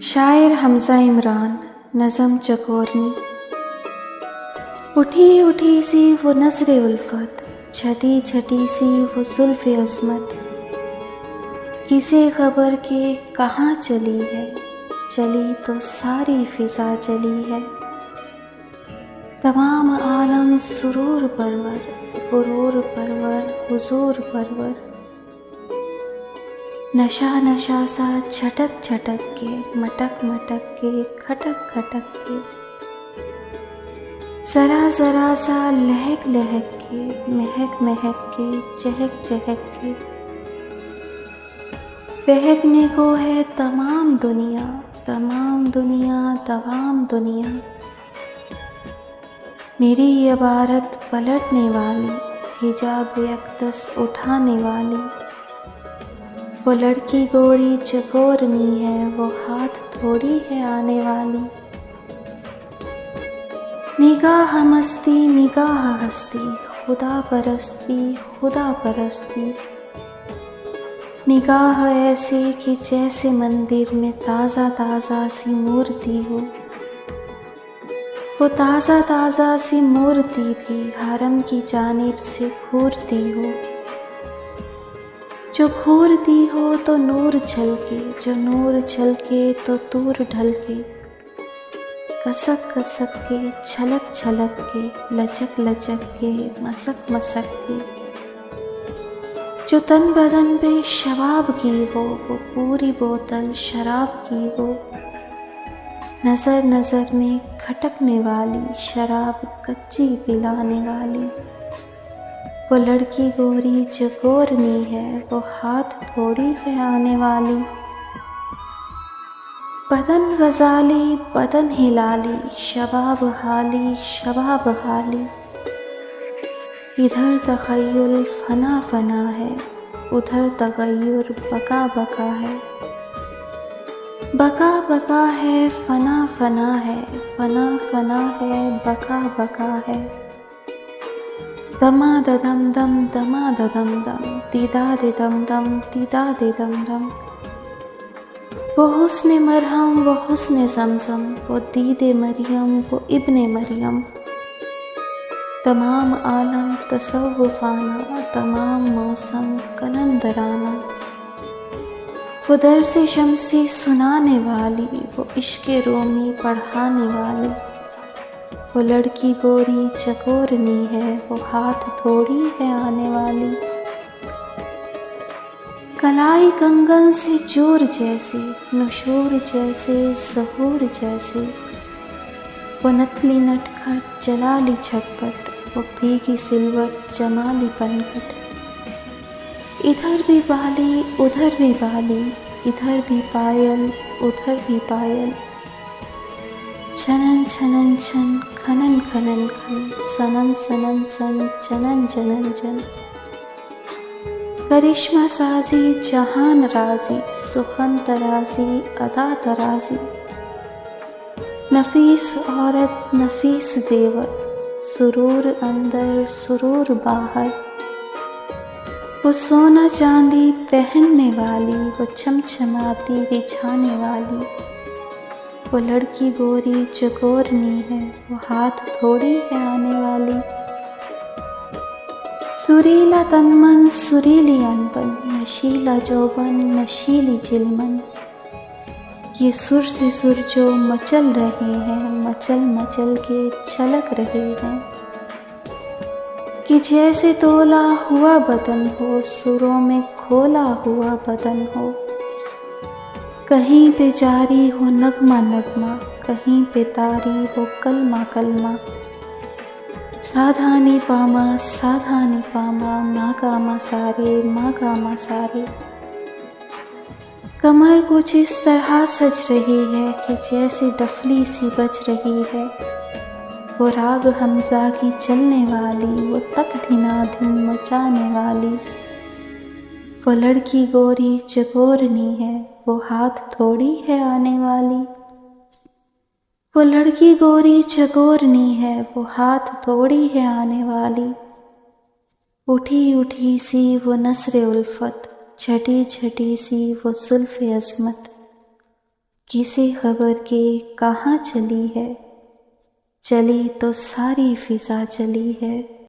शायर हमजा इमरान, नज़म चकोरनी। उठी उठी सी वो नज़रे उल्फत, छटी छटी सी वो जुल्फ़े अज़मत, किसे खबर के कहाँ चली है, चली तो सारी फ़िज़ा चली है। तमाम आलम सुरूर परवर, गुरूर परवर, हुजूर परवर, नशा नशा सा छटक छटक के, मटक मटक के, खटक खटक के, ज़रा ज़रा सा लहक लहक के, महक महक के, चहक चहक के, बहकने को है तमाम दुनिया, तमाम दुनिया, तमाम दुनिया। मेरी इबारत पलटने वाली, हिजाब यकदस उठाने वाली, वो लड़की गोरी चकोरनी है, वो हाथ थोड़ी है आने वाली। निगाह मस्ती निगाह हस्ती, खुदा परस्ती खुदा परस्ती, निगाह ऐसी कि जैसे मंदिर में ताज़ा ताज़ा सी मूर्ति हो, वो ताज़ा ताज़ा सी मूर्ति भी हरम की जानिब से घूरती हो, जो घूरती हो तो नूर छलके, जो नूर छलके तो दूर ढलके, कसक कसक के, छलक छलक के, लचक लचक के, मसक मसक के, जो तन बदन पे शबाब की हो, वो पूरी बोतल शराब की हो, नज़र नज़र में खटकने वाली, शराब कच्ची पिलाने वाली, वो लड़की गोरी चकोरनी है, वो हाथ थोड़ी है आने वाली। बदन गज़ाली बदन हिलाली, शबाब हाली शबाब हाली, इधर तख़य्युल फ़ना फ़ना है, उधर तग़य्युर बका बका है, बका बका है फ़ना फ़ना है, फ़ना फ़ना है बका बका है, दमा ददम दम दमा ददम दम, दीदा दे दम दम दीदा दे दम दम, वो हुस्ने मरहम वो हुस्ने ज़मज़म, वो दीदे मरियम वो इब्ने मरियम, तमाम आलम तसव्वुफ़ाना, तमाम मौसम कलंदराना, वो दर्से शम्सी सुनाने वाली, वो इश्क़े रोमी पढ़ाने वाली, वो लड़की गोरी चकोरनी है, वो हाथ थोड़ी है आने वाली। कलाई कंगन से चूर जैसे, नुशूर जैसे, ज़हूर जैसे, वो नथली नटखट जलाली झटपट, वो भीगी सिलवट जमाली पनघट, इधर भी बाली उधर भी बाली, इधर भी पायल उधर भी पायल, छनन छनन छन खनन खनन खन, सनन सनन सन जनन जनन जन, करिश्मा साजी जहान राजी, सुखन तराजी अदा तराजी, नफीस औरत नफीस जेवर, सुरूर अंदर सुरूर बाहर, वो सोना चांदी पहनने वाली, वो चमचमाती रिझाने वाली, वो लड़की गोरी चकोरनी है, वो हाथ थोड़ी है आने वाली। सुरीला तनमन सुरीली अनबन, नशीला जोबन नशीली चिलमन, ये सुर से सुर जो मचल रहे हैं, मचल मचल के छलक रहे हैं, कि जैसे तोला हुआ बदन हो, सुरों में खोला हुआ बदन हो, कहीं पे जारी हो नगमा नगमा, कहीं पे तारी हो कलमा कलमा, साधानी पामा नागामा सारे मागामा सारे, कमर कुछ इस तरह सज रही है कि जैसे डफली सी बज रही है, वो राग हमजा की चलने वाली, वो तक धिना धिन मचाने वाली, वो लड़की गोरी चकोरनी है, वो हाथ थोड़ी है आने वाली, वो लड़की गोरी चकोरनी है, वो हाथ थोड़ी है आने वाली। उठी उठी सी वो नसरे उल्फत, छटी छटी सी वो जुल्फ़े अज़मत, किसे खबर के कहाँ चली है, चली तो सारी फिजा चली है।